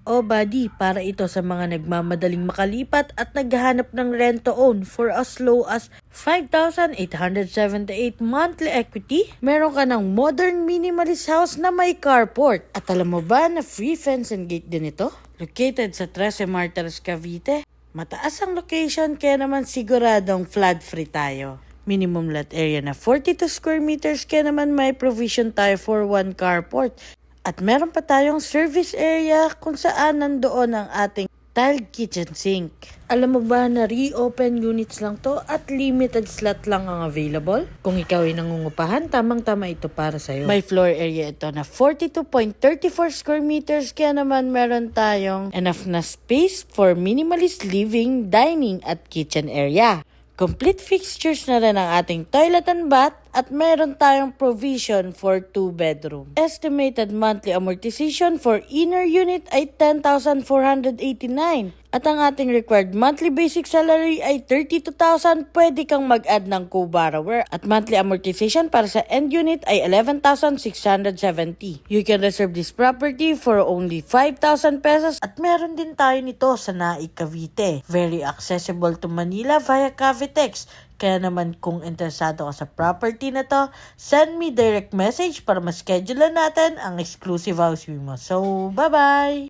O buddy, para ito sa mga nagmamadaling makalipat at naghahanap ng rent-to-own for as low as 5,878 monthly equity. Meron ka ng modern minimalist house na may carport. At alam mo ba na free fence and gate din ito? Located sa 13 Martires, Cavite. Mataas ang location kaya naman siguradong flood-free tayo. Minimum lot area na 42 square meters kaya naman may provision tayo for one carport. At meron pa tayong service area kung saan nandoon ang ating tiled kitchen sink. Alam mo ba na reopen units lang to at limited slot lang ang available? Kung ikaw ay nangungupahan, tamang-tama ito para sa'yo. May floor area ito na 42.34 square meters kaya naman meron tayong enough na space for minimalist living, dining at kitchen area. Complete fixtures na rin ang ating toilet and bath at meron tayong provision for 2 bedroom. Estimated monthly amortization for inner unit ay 10,489 at ang ating required monthly basic salary ay 32,000. Pwede kang mag-add ng co-borrower at monthly amortization para sa end unit ay 11,670. You can reserve this property for only 5,000 pesos at meron din tayo nito sa Naik, Cavite. Very accessible to Manila via Cavitex. Kaya naman kung interesado ka sa property na to, send me direct message para ma-schedule natin ang exclusive house view mo. So, bye-bye!